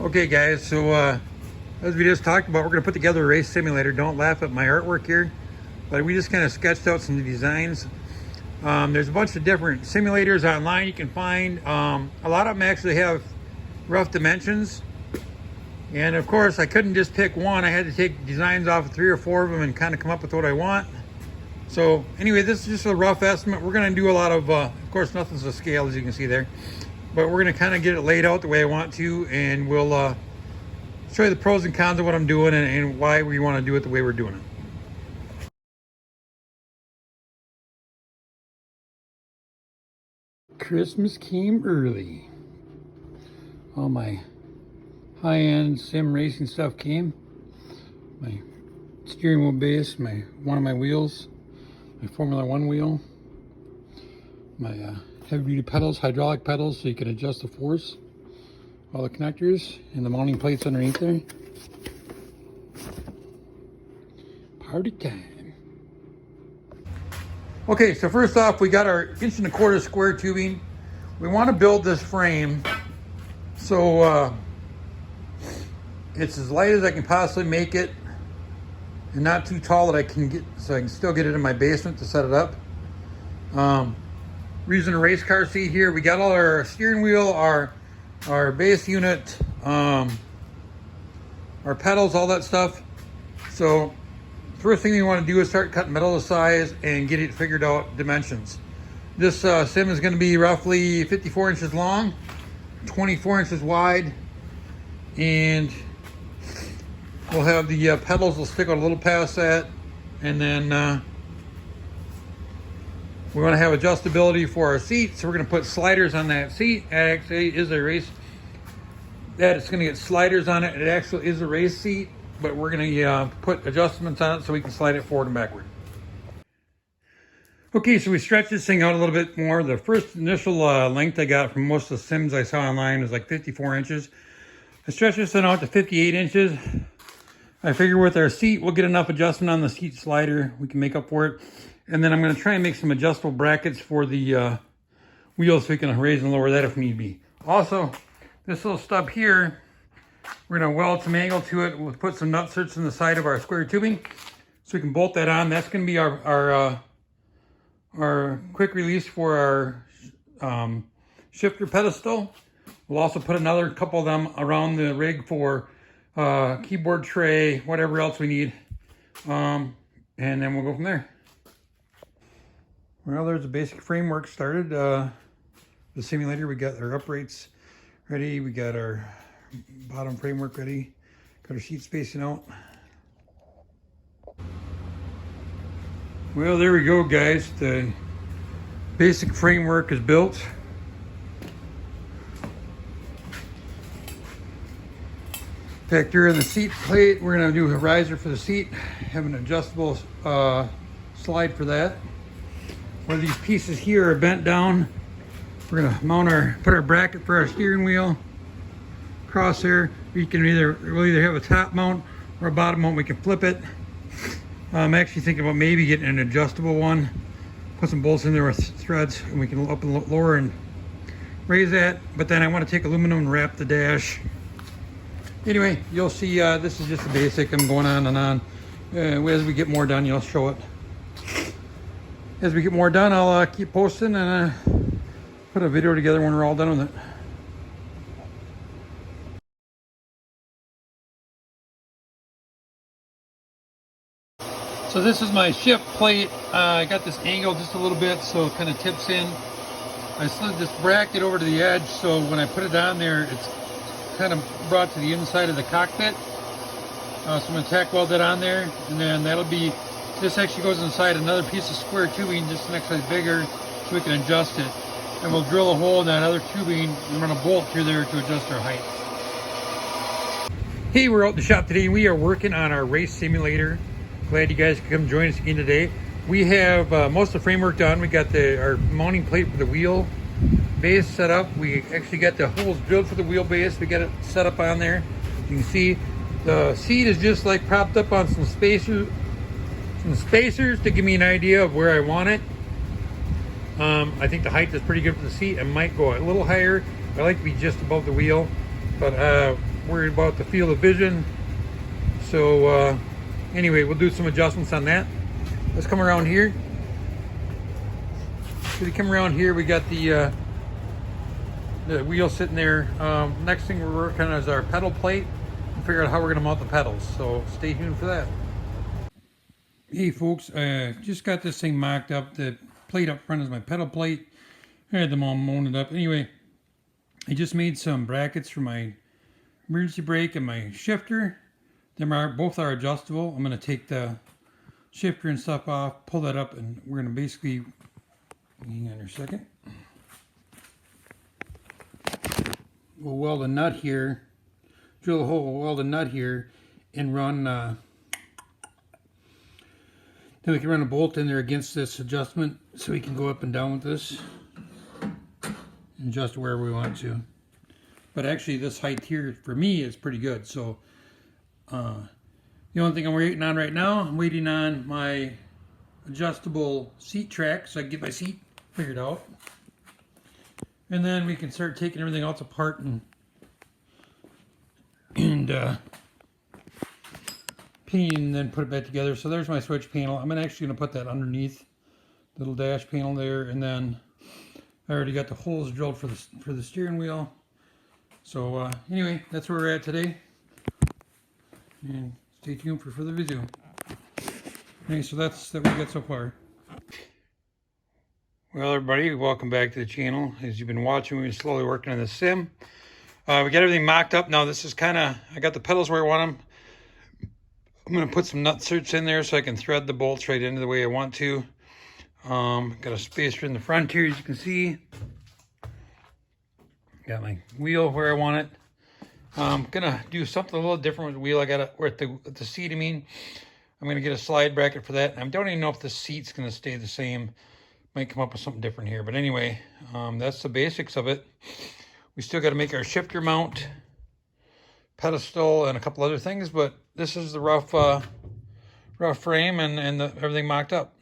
Okay guys, so as we just talked about, we're going to put together a race simulator. Don't laugh at my artwork here, but we just kind of sketched out some designs. There's a bunch of different simulators online you can find. A lot of them actually have rough dimensions, and of course I couldn't just pick one. I had to take designs off of 3 or 4 of them and kind of come up with what I want. So anyway, this is just a rough estimate. We're going to do a lot of course nothing's to scale, as you can see there, but we're going to kind of get it laid out the way I want to, and we'll show you the pros and cons of what I'm doing and why we want to do it the way we're doing it. Christmas came early. All my high-end sim racing stuff came. My steering wheel base, one of my wheels, my Formula One wheel, my heavy-duty pedals, hydraulic pedals, so you can adjust the force, all the connectors, and the mounting plates underneath there. Party time. Okay, so first off, we got our 1¼ inch square tubing. We want to build this frame so it's as light as I can possibly make it, and not too tall that I can still get it in my basement to set it up. We're using a race car seat here. We got all our steering wheel, our base unit, our pedals, all that stuff. So first thing you want to do is start cutting metal to size and get it figured out dimensions. This sim is going to be roughly 54 inches long, 24 inches wide, and we'll have the pedals will stick out a little past that, and then we want to have adjustability for our seat, so we're going to put sliders on that seat. It actually is a race, that it's going to get sliders on it. It actually is a race seat, but we're going to put adjustments on it so we can slide it forward and backward. Okay, so we stretched this thing out a little bit more. The first initial length I got from most of the sims I saw online was like 54 inches. I stretched this thing out to 58 inches. I figure with our seat, we'll get enough adjustment on the seat slider. We can make up for it. And then I'm going to try and make some adjustable brackets for the wheels so we can raise and lower that if need be. Also, this little stub here, we're going to weld some angle to it. We'll put some nut certs in the side of our square tubing so we can bolt that on. That's going to be our quick release for our shifter pedestal. We'll also put another couple of them around the rig for keyboard tray, whatever else we need, and then we'll go from there. Well, there's the basic framework started. The simulator, we got our uprights ready, we got our bottom framework ready, got our seat spacing out. Well, there we go, guys. The basic framework is built. Back here in the seat plate, we're going to do a riser for the seat, have an adjustable slide for that. Where these pieces here are bent down, we're going to put our bracket for our steering wheel across here. We'll either have a top mount or a bottom mount. We can flip it. I'm actually thinking about maybe getting an adjustable one. Put some bolts in there with threads, and we can up and lower and raise that. But then I want to take aluminum and wrap the dash. Anyway, you'll see this is just the basic. I'm going on and on. As we get more done, you'll show it. As we get more done, I'll keep posting and put a video together when we're all done with it. So this is my shift plate. I got this angle just a little bit so it kind of tips in. I slid this bracket over to the edge so when I put it on there, it's kind of brought to the inside of the cockpit. So I'm going to tack weld that on there, and then that'll be, this actually goes inside another piece of square tubing just next size bigger so we can adjust it. And we'll drill a hole in that other tubing and run a bolt through there to adjust our our height. Hey, we're out in the shop today. We are working on our race simulator. Glad you guys could come join us again today. We have most of the framework done. We got our mounting plate for the wheel base set up. We actually got the holes drilled for the wheel base. We got it set up on there. You can see the seat is just like propped up on some spacers to give me an idea of where I want it. I think the height is pretty good for the seat. I might go a little higher. I like to be just above the wheel, but worried about the field of vision. So anyway, we'll do some adjustments on that. Let's come around here. So we come around here, we got the wheel sitting there. Next thing we're working on is our pedal plate and figure out how we're going to mount the pedals. So stay tuned for that. Hey folks, just got this thing mocked up. The plate up front is my pedal plate. I had them all mounted up. Anyway, I just made some brackets for my emergency brake and my shifter. Both are adjustable. I'm going to take the shifter and stuff off, pull that up, and we're going to basically, hang on a second. We'll weld a nut here, drill a hole, weld a nut here, and run, then we can run a bolt in there against this adjustment so we can go up and down with this and adjust wherever we want to. But actually this height here for me is pretty good. So the only thing I'm waiting on right now, I'm waiting on my adjustable seat track so I can get my seat figured out. And then we can start taking everything else apart and pin and then put it back together. So there's my switch panel. I'm actually going to put that underneath the little dash panel there, and then I already got the holes drilled for the steering wheel. So anyway, that's where we're at today, and stay tuned for further video. Okay, so that's what we got so far. Well, everybody, welcome back to the channel. As you've been watching, we've been slowly working on the sim. We got everything mocked up. Now this is kind of, I got the pedals where I want them. I'm going to put some nut certs in there so I can thread the bolts right into the way I want to. Got a spacer in the front here, as you can see. Got my wheel where I want it. I'm going to do something a little different with the wheel. I got it with the seat, I mean. I'm going to get a slide bracket for that. I don't even know if the seat's going to stay the same. Might come up with something different here. But anyway, that's the basics of it. We still got to make our shifter mount, pedestal, and a couple other things. But this is the rough frame and everything mocked up.